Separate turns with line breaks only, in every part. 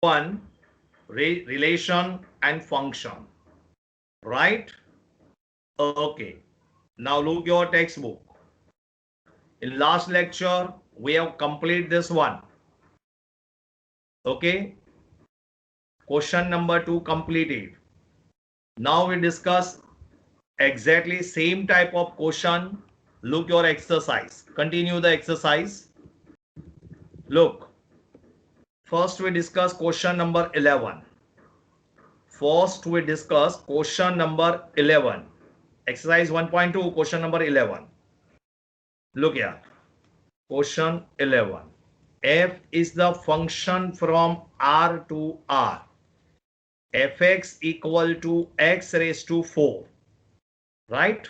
1, relation and function, right? Okay. Now look your textbook. In last lecture, we have completed this one. Okay. Question number 2 completed. Now we discuss exactly same type of question. Look your exercise. Continue the exercise. Look. First we discuss question number 11. First we discuss question number 11. Exercise 1.2, question number 11. Look here. Question 11. F is the function from R to R. Fx equal to x raised to 4. Right?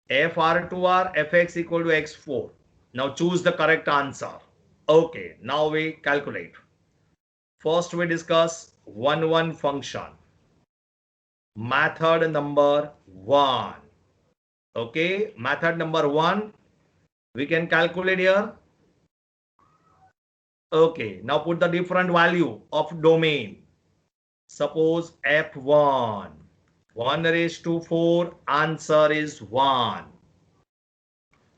Fr to R, Fx equal to x4. Now choose the correct answer. Okay, now we calculate. First we discuss 1 function. Method number 1. Okay, method number 1. We can calculate here. Okay, now put the different value of domain. Suppose F1. 1 raised to 4, answer is 1.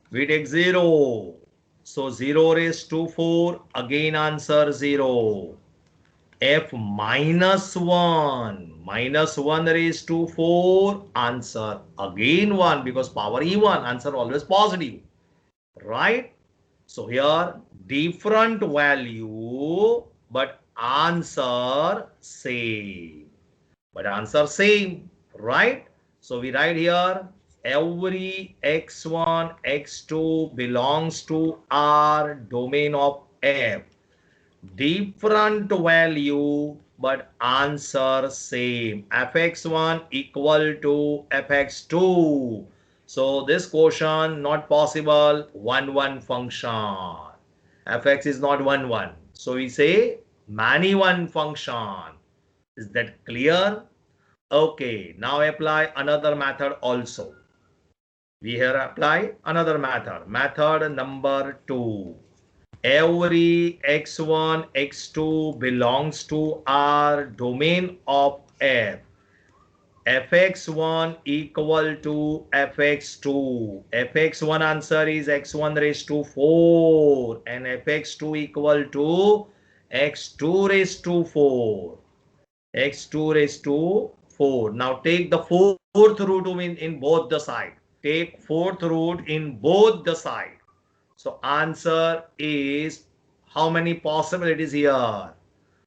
We take 0. So 0 raised to 4, again answer 0. F minus 1. Minus 1 raised to 4, answer again 1 because power E1, answer always positive. Right? So here different value but answer same. But answer same, right? So we write here every x1, x2 belongs to R domain of F. Different value but answer same. Fx1 equal to fx2. So this question not possible 1 function. Fx is not 1. So we say many one function. Is that clear? Okay, now apply another method also. We here apply another method. Method number 2. Every x1, x2 belongs to R domain of F. Fx1 equal to fx2. Fx1 answer is x1 raised to 4 and fx2 equal to x2 raised to 4. X2 raised to 4. Now take the fourth root in both the side. Take fourth root in both the side. So answer is how many possibilities here?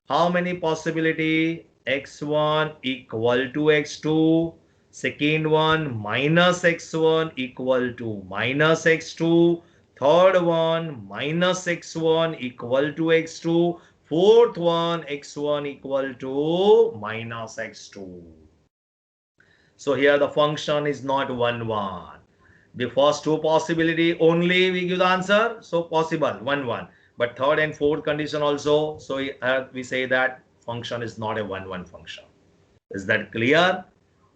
How many possibility? X1 equal to x2. Second one minus x1 equal to minus x2. Third one minus x1 equal to x2. Fourth one x1 equal to minus x2. So here the function is not 1. The first two possibility only we give the answer. So possible 1. But third and fourth condition also. So we say that function is not a 1 function. Is that clear?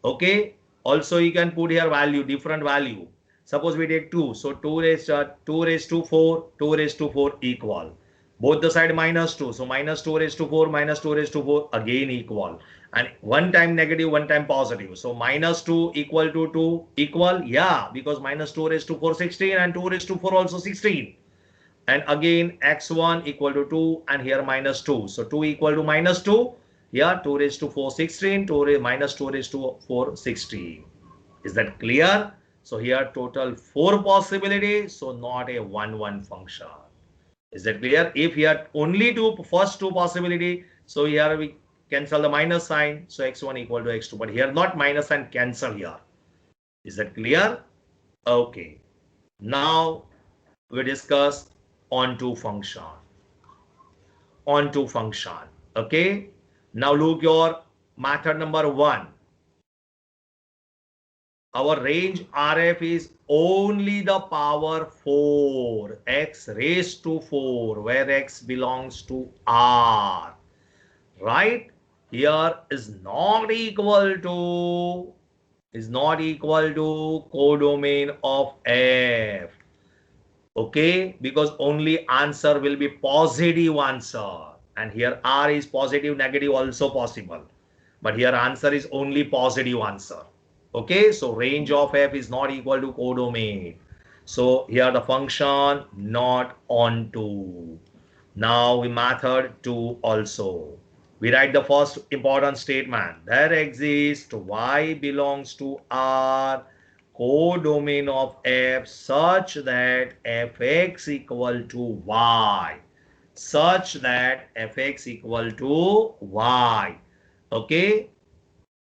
Okay. Also you can put here value, different value. Suppose we take 2. So 2 raised to 4, 2 raised to 4 equal. Both the side minus 2. So minus 2 raised to 4, minus 2 raised to 4 again equal. And one time negative, one time positive. So minus 2 equal to 2 equal. Yeah, because minus 2 raised to 4 16 and 2 raised to 4 also 16. And again x1 equal to 2 and here minus 2. So 2 equal to minus 2. Here 2 raised to 4 16, minus 2 raised to 4 16. Is that clear? So here total 4 possibilities. So not a 1 function. Is that clear? If here only first two possibility, so here we cancel the minus sign. So x1 equal to x2. But here not minus sign, cancel here. Is that clear? Okay. Now we discuss onto function. Onto function. Okay. Now look your method number 1. Our range RF is only the power 4, x raised to 4, where x belongs to R. Right? Here is not equal to codomain of F. Okay? Because only answer will be positive answer. and here R is positive, negative also possible. But here answer is only positive answer. Okay, so range of f is not equal to codomain. So here the function not onto. Now we method 2 also. We write the first important statement. There exists y belongs to R codomain of f such that fx equal to y. Such that fx equal to y. Okay.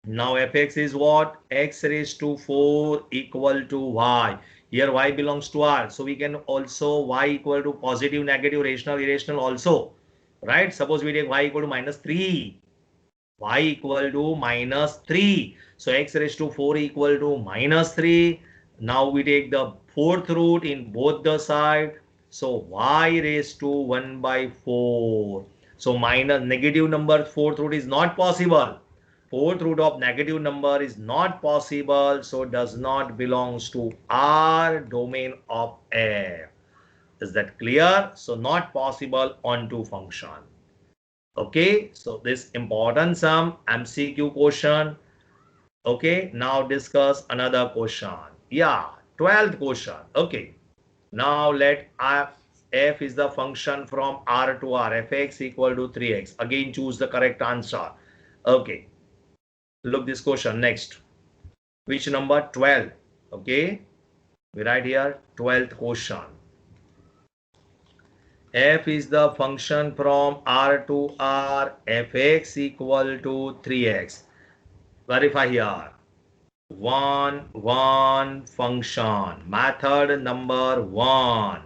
Now fx is what? X raised to 4 equal to y. Here y belongs to R. So we can also y equal to positive, negative, rational, irrational also. Right? Suppose we take y equal to minus 3. Y equal to minus 3. So x raised to 4 equal to minus 3. Now we take the fourth root in both the side. So y raised to 1 by 4. So minus negative number fourth root is not possible. Fourth root of negative number is not possible. So does not belongs to R domain of F. Is that clear? So not possible onto function. Okay, so this important sum MCQ question. Okay, now discuss another question. Yeah, 12th question. Okay, now let f is the function from R to R, fx equal to 3x. Again, choose the correct answer. Okay, look this question next. Which number? 12. Okay, we write here 12th question. F is the function from R to R, fx equal to 3x. Verify here. 1 function. Method number 1.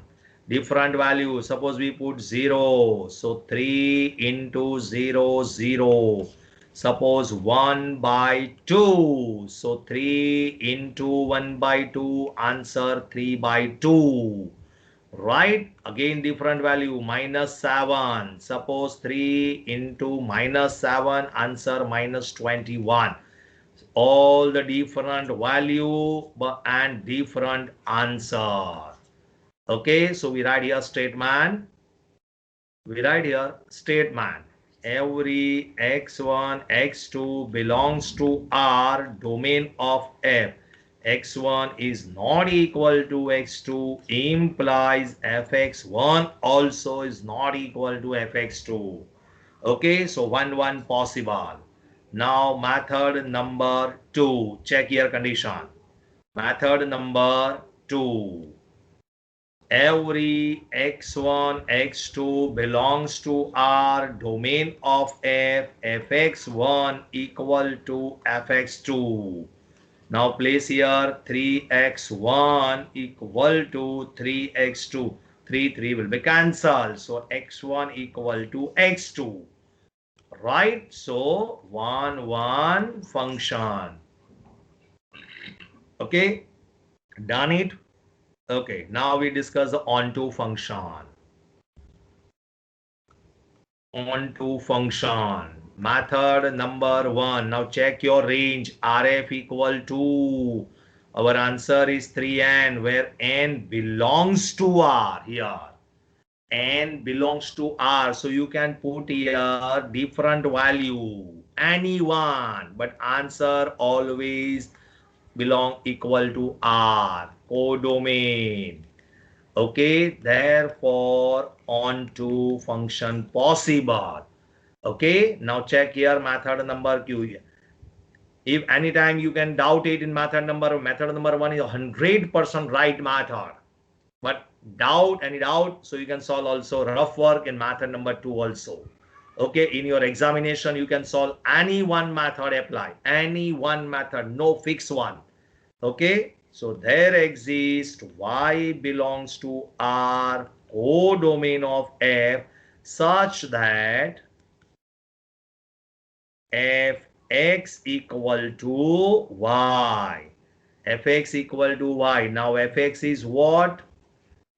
Different value. Suppose we put 0. So 3 into 0, 0. Suppose 1 by 2. So 3 into 1 by 2. Answer 3 by 2. Right? Again different value. Minus 7. Suppose 3 into minus 7. Answer minus 21. All the different value and different answer. Okay, so we write here statement. We write here statement. Every x1, x2 belongs to R domain of F. x1 is not equal to x2 implies fx1 also is not equal to fx2. Okay, so 1 possible. Now method number 2. Check here condition. Method number 2. Every x1, x2 belongs to R domain of F, fx1 equal to fx2. Now place here 3x1 equal to 3x2. 3 will be cancelled. So x1 equal to x2. Right? So 1 function. Okay. Done it. Okay. Now we discuss the onto function. Onto function. Method number 1. Now check your range. RF equal to. Our answer is 3n, where n belongs to R here. N belongs to R. So you can put here different value. Any one. But answer always belong equal to R. Codomain. Okay. Therefore, onto function possible. Okay. Now check here method number Q. If anytime you can doubt it in method number 1 is 100% right method. But any doubt, so you can solve also rough work in method number 2 also. Okay, in your examination, you can solve any one method apply. Any one method, no fixed one. Okay, so there exists y belongs to R codomain of F such that fx equal to y. Fx equal to y. Now fx is what?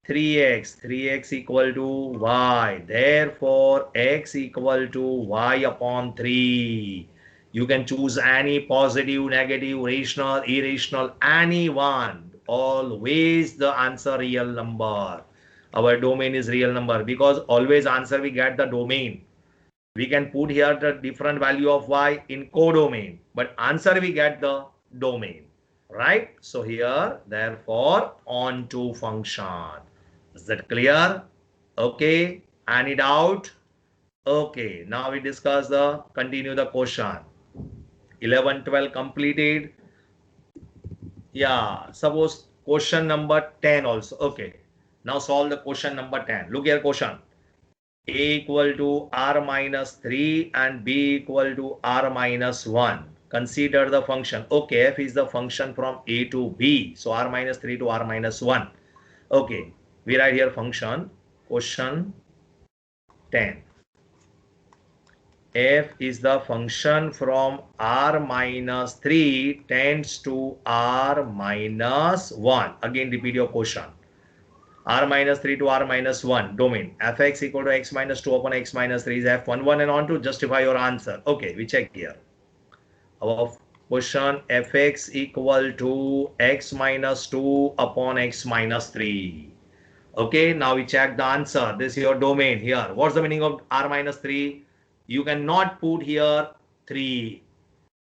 3x equal to y. Therefore, x equal to y upon 3. You can choose any positive, negative, rational, irrational, any one. Always the answer real number. Our domain is real number because always answer we get the domain. We can put here the different value of y in codomain, but answer we get the domain, right? So here, therefore, onto function. Is that clear? Okay. Any doubt? Okay. Now we discuss continue the question. 11, 12 completed. Yeah. Suppose question number 10 also. Okay. Now solve the question number 10. Look here question. A equal to r minus 3 and b equal to r minus 1. Consider the function. Okay, f is the function from a to b. So r minus 3 to r minus 1. Okay, we write here function. Question 10. F is the function from r minus 3 tends to r minus 1. Again, repeat your question. R minus 3 to R minus 1 domain. Fx equal to x minus 2 upon x minus 3 is f11 and on to justify your answer. Okay, we check here. Our question fx equal to x minus 2 upon x minus 3. Okay, now we check the answer. This is your domain here. What's the meaning of R minus 3? You cannot put here 3.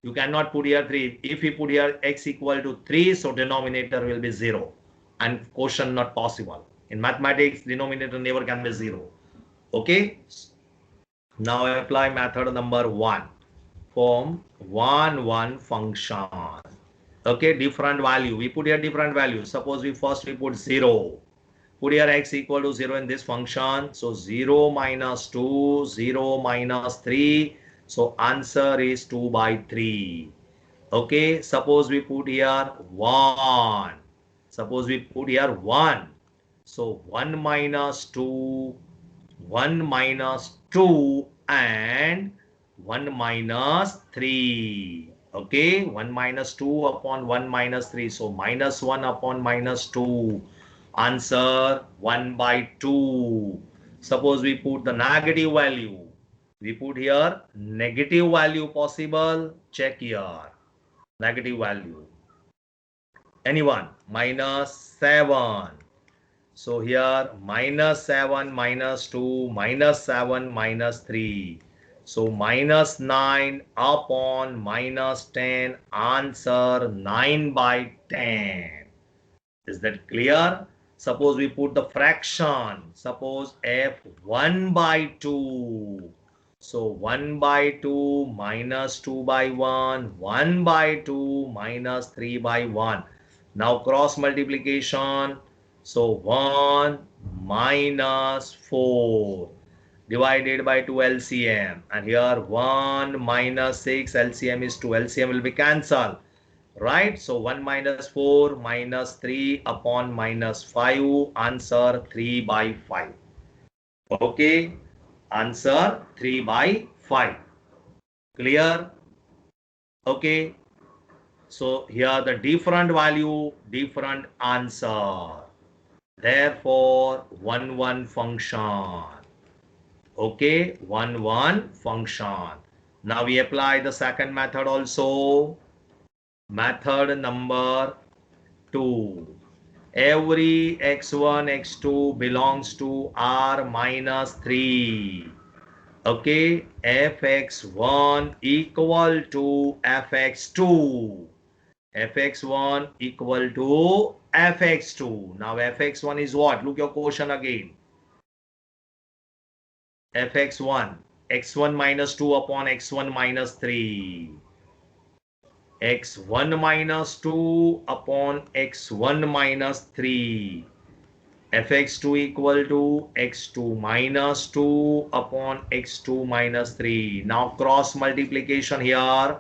You cannot put here 3. If you put here x equal to 3, so denominator will be 0. And quotient not possible. In mathematics, denominator never can be 0. Okay. Now I apply method number 1. Form 1, 1 function. Okay, different value. We put here different value. Suppose we put 0. Put here x equal to 0 in this function. So 0 minus 2, 0 minus 3. So answer is 2 by 3. Okay, suppose we put here 1. Suppose we put here 1. So 1 minus 2, 1 minus 2 and 1 minus 3. Okay, 1 minus 2 upon 1 minus 3. So minus 1 upon minus 2. Answer 1 by 2. Suppose we put the negative value. We put here negative value possible. Check here. Negative value. Anyone? Minus 7. So here minus 7 minus 2 minus 7 minus 3. So minus 9 upon minus 10. Answer 9 by 10. Is that clear? Suppose we put the fraction. Suppose f 1 by 2. So 1 by 2 minus 2 by 1. 1 by 2 minus 3 by 1. Now cross multiplication. So 1 minus 4 divided by 2 LCM. And here 1 minus 6 LCM is 2. LCM will be cancelled. Right? So 1 minus 4 minus 3 upon minus 5. Answer 3 by 5. Okay. Answer 3 by 5. Clear? Okay. So here the different value, different answer. Therefore, 1, 1 function. Okay, 1, 1 function. Now we apply the second method also. Method number 2. Every x1, x2 belongs to R minus 3. Okay, fx1 equal to fx2. fx1 equal to fx2. Now fx1 is what? Look your question again. fx1, x1 minus 2 upon x1 minus 3. x1 minus 2 upon x1 minus 3. fx2 equal to x2 minus 2 upon x2 minus 3. Now cross multiplication here.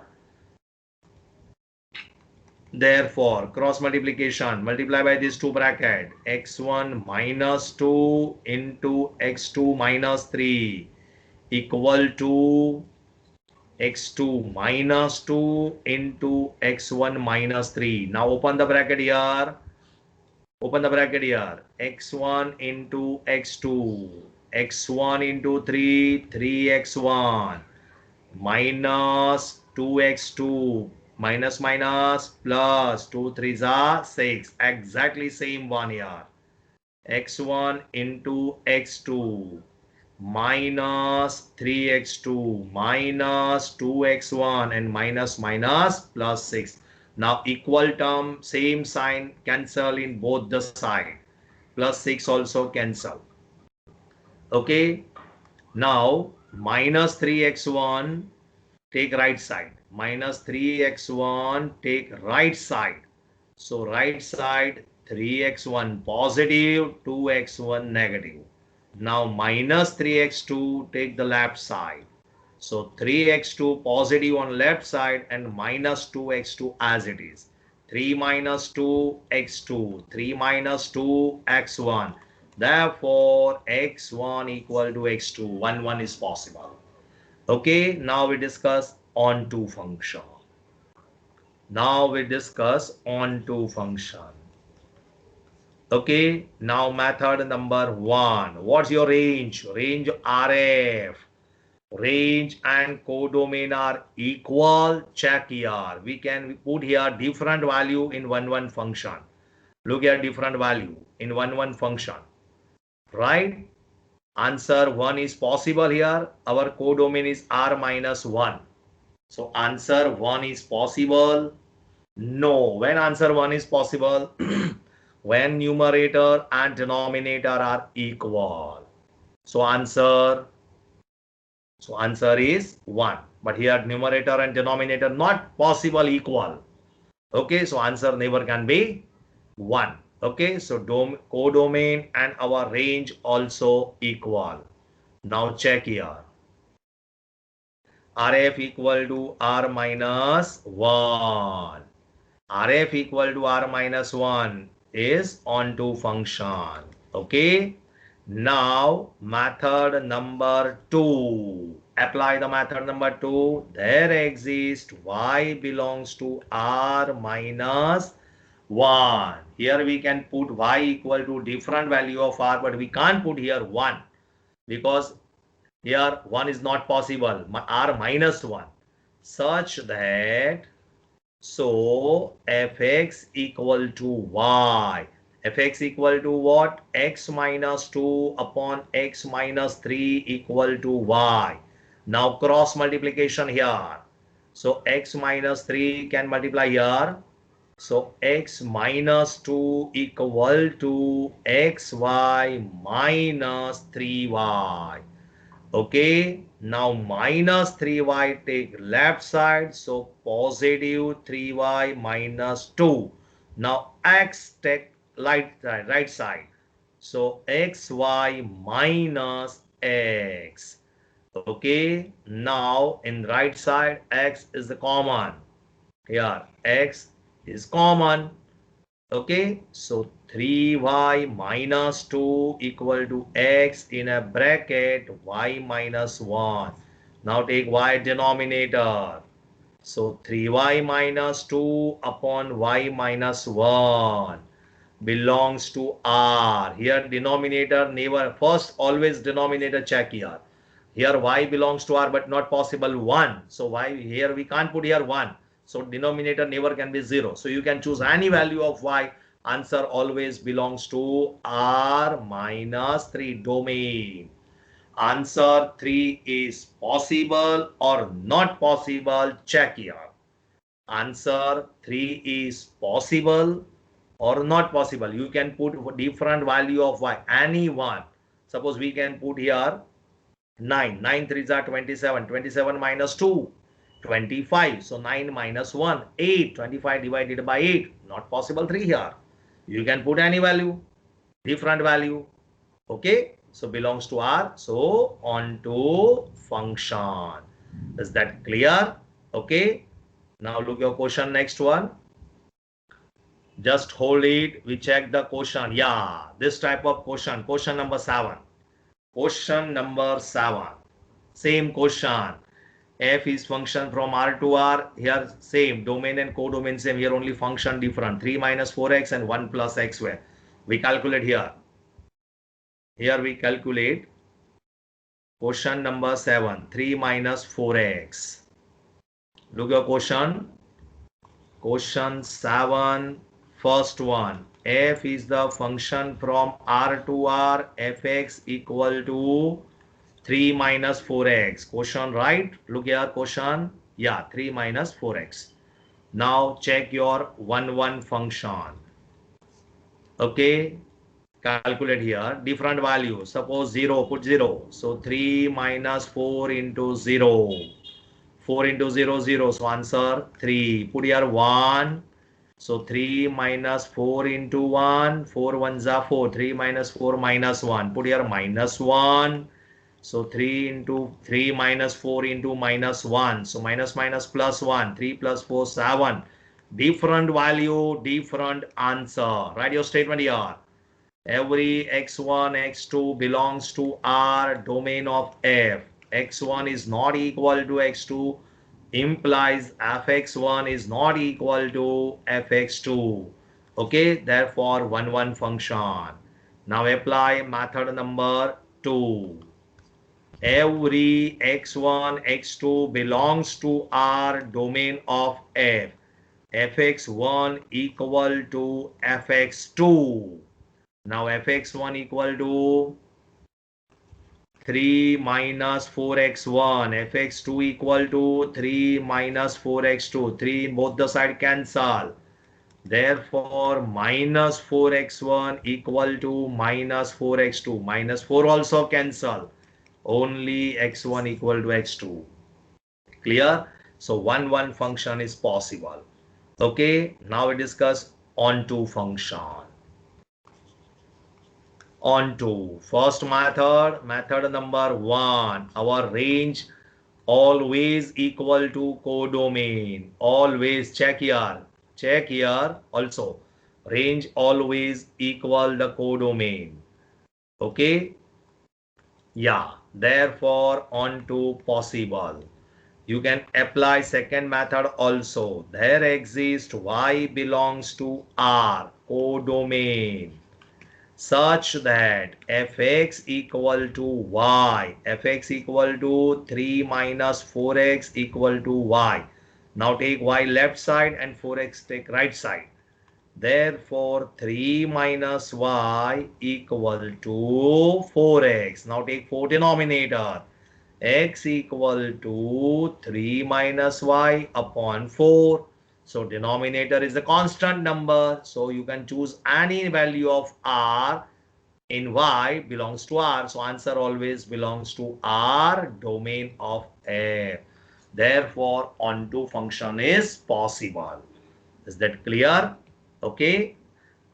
Therefore, cross multiplication, multiply by these two bracket, x1 minus 2 into x2 minus 3 equal to x2 minus 2 into x1 minus 3. Now open the bracket here. Open the bracket here. x1 into x2. x1 into 3, 3x1 minus 2x2. Minus minus plus 2 3s are 6. Exactly same one here. x1 into x2 minus 3x2 minus 2x1 and minus minus plus 6. Now equal term, same sign, cancel in both the side. Plus 6 also cancel. Okay. Now minus 3x1 take right side. Minus 3x1 take right side. So right side 3x1 positive, 2x1 negative. Now minus 3x2 take the left side. So 3x2 positive on left side and minus 2x2 as it is. 3 minus 2 x2, 3 minus 2 x1. Therefore x1 equal to x2. 1 is possible. Okay, now we discuss onto function. Now we discuss onto function. Okay, now method number 1. What's your range? Range RF. Range and codomain are equal. Check here. We can put here different value in one function. Look at different value in one function. Right? Answer 1 is possible here. Our codomain is R minus 1. So answer 1 is possible. No. When answer 1 is possible? When numerator and denominator are equal. So answer is 1. But here numerator and denominator not possible equal. Okay, so answer never can be 1. Okay, so codomain and our range also equal. Now check here. RF equal to R minus 1. RF equal to R minus 1 is onto function. Okay. Now method number 2. Apply the method number 2. There exists y belongs to R minus 1. Here we can put y equal to different value of R, but we can't put here 1 because here 1 is not possible. R minus 1 such that so fx equal to y. Fx equal to what? X minus 2 upon x minus 3 equal to y. Now cross multiplication here. So x minus 3 can multiply here. So x minus 2 equal to xy minus 3y. Okay, now minus 3y take left side, so positive 3y minus 2. Now x take right side, so xy minus x. Okay, now in right side x is the common. Here x is common. Okay, so 3y minus 2 equal to x in a bracket y minus 1. Now take y denominator. So 3y minus 2 upon y minus 1 belongs to r. Here denominator never, first always denominator check here. Here y belongs to r but not possible 1. So y here we can't put here 1. So denominator never can be 0. So you can choose any value of y. Answer always belongs to R minus 3 domain. Answer 3 is possible or not possible. Check here. Answer 3 is possible or not possible. You can put different value of y. Any one. Suppose we can put here 9. 9 3s are 27. 27 minus 2. 25. So 9 minus 1. 8. 25 divided by 8. Not possible 3 here. You can put any value. Different value. Okay. So belongs to R. So onto function. Is that clear? Okay. Now look your question next one. Just hold it. We check the question. Yeah. This type of question. Question number 7. Question number 7. Same question. F is function from R to R. Here same. Domain and codomain same. Here only function different. 3 minus 4x and 1 plus x square. We calculate here. Here we calculate. Question number 7. 3 minus 4x. Look your question. Question 7. First one. F is the function from R to R. Fx equal to 3 minus 4x. Question, right? Look here, question. Yeah, 3 minus 4x. Now check your 1, 1 function. Okay, calculate here. Different values. Suppose 0, put 0. So 3 minus 4 into 0. 4 into 0, 0. So answer 3. Put here 1. So 3 minus 4 into 1. 4 ones are 4. 3 minus 4 minus 1. Put here minus 1. So 3 into 3 minus 4 into minus 1. So minus minus plus 1. 3 plus 4, 7. Different value, different answer. Write your statement here. Every x1, x2 belongs to R domain of F. x1 is not equal to x2 implies fx1 is not equal to fx2. Okay, therefore 1, 1 function. Now apply method number 2. Every x1, x2 belongs to R domain of F. fx1 equal to fx2. Now fx1 equal to 3 minus 4x1. fx2 equal to 3 minus 4x2. 3 both the side cancel. Therefore, minus 4x1 equal to minus 4x2. Minus 4 also cancel. Only x1 equal to x2. Clear? So 1, 1 function is possible. Okay, now we discuss onto function. Onto first method number 1. Our range always equal to codomain. Always check here also. Range always equal the codomain. Okay, yeah, therefore onto possible. You can apply second method also. There exists y belongs to R codomain such that fx equal to y, fx equal to 3 minus 4x equal to y. Now take y left side and 4x take right side. Therefore 3 minus y equal to 4x. Now take 4 denominator. X equal to 3 minus y upon 4. So denominator is a constant number. So you can choose any value of R in y belongs to R. So answer always belongs to R domain of F. Therefore onto function is possible. Is that clear? Okay.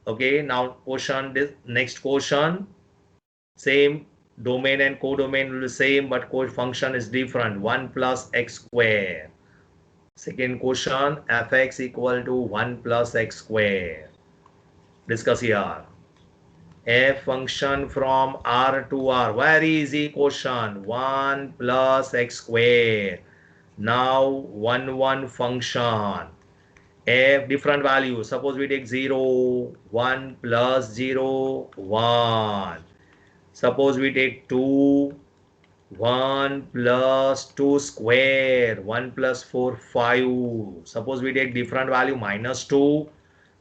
Okay. Now question, this next question. Same domain and codomain will be same, but function is different. 1 plus x square. Second question, fx equal to 1 plus x square. Discuss here. F function from R to R. Very easy question. 1 plus x square. Now 1, 1 function. F different values. Suppose we take 0, 1 plus 0, 1. Suppose we take 2, 1 plus 2 square, 1 plus 4, 5. Suppose we take different value, minus 2.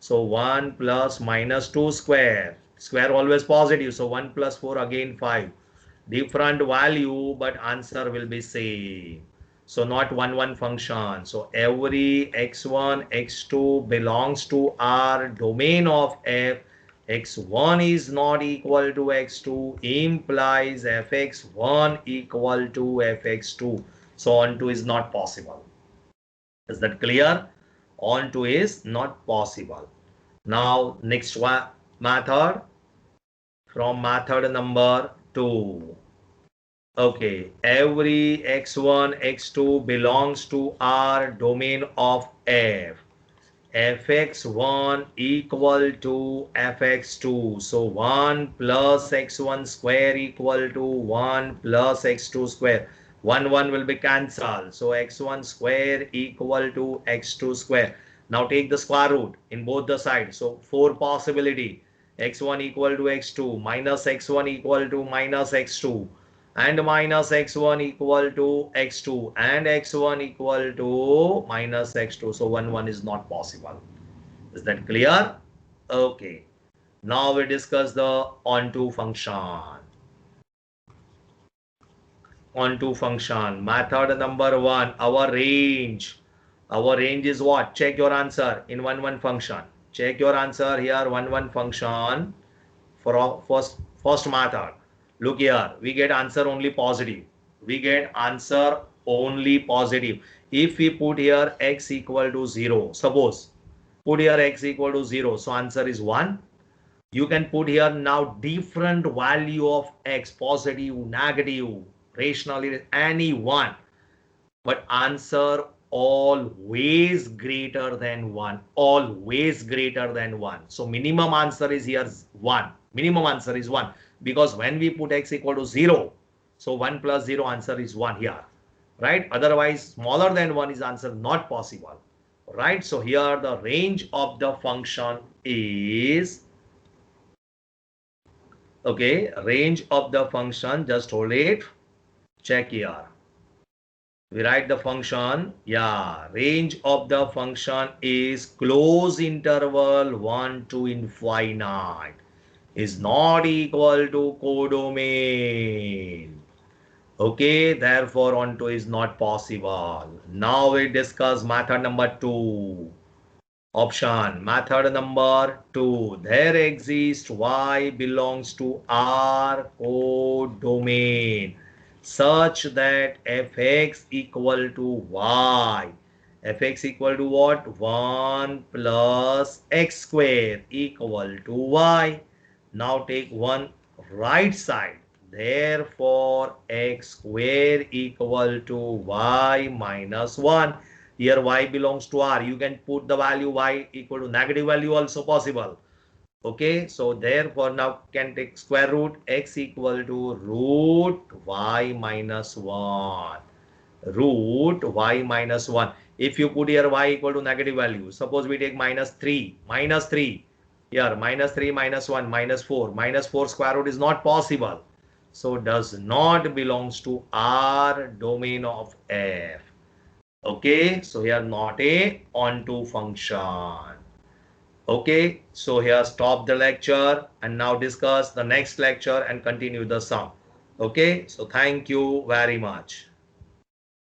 So 1 plus minus 2 square. Square always positive. So 1 plus 4 again 5. Different value, but answer will be same. So not 1, 1 function. So every x1, x2 belongs to R domain of F. x1 is not equal to x2 implies fx1 equal to fx2. So onto is not possible. Is that clear? Onto is not possible. Now next one method from method number 2. Okay, every x1, x2 belongs to R domain of F. fx1 equal to fx2. So 1 plus x1 square equal to 1 plus x2 square. 1, 1 will be cancelled. So x1 square equal to x2 square. Now take the square root in both the sides. So 4 possibility. x1 equal to x2 minus x1 equal to minus x2 and minus x1 equal to x2 and x1 equal to minus x2. So 1, 1 is not possible. Is that clear? Okay. Now we discuss the onto function. onto function. Method number 1, our range. Our range is what? Check your answer in 1 function. Check your answer here, 1 function for our first method. Look here, we get answer only positive. We get answer only positive. If we put here x equal to 0, suppose put here x equal to 0, so answer is 1. You can put here now different value of x, positive, negative, rational, any one, but answer always greater than 1, always greater than 1. So minimum answer is here 1, minimum answer is 1, because when we put x equal to 0, so 1 plus 0 answer is 1 here, right? Otherwise smaller than 1 is answer not possible, right? So here the range of the function is, okay, range of the function, just hold it, check here. We write the function, yeah, range of the function is close interval 1 to infinite, is not equal to codomain. Okay, therefore onto is not possible. Now we discuss method number 2. Option method number 2, there exists y belongs to R codomain such that fx equal to y. Fx equal to what? 1 plus x square equal to y. Now take one right side. Therefore, x square equal to y minus 1. Here y belongs to R. You can put the value y equal to negative value also possible. Okay, so therefore now can take square root x equal to root y minus 1. Root y minus 1. If you put here y equal to negative value, suppose we take minus 3. Here minus 3 minus 1 minus 4. Minus 4 square root is not possible. So does not belongs to R domain of f. Okay, so here not a onto function. Okay, so here stop the lecture and now discuss the next lecture and continue the sum. Okay, so thank you very much.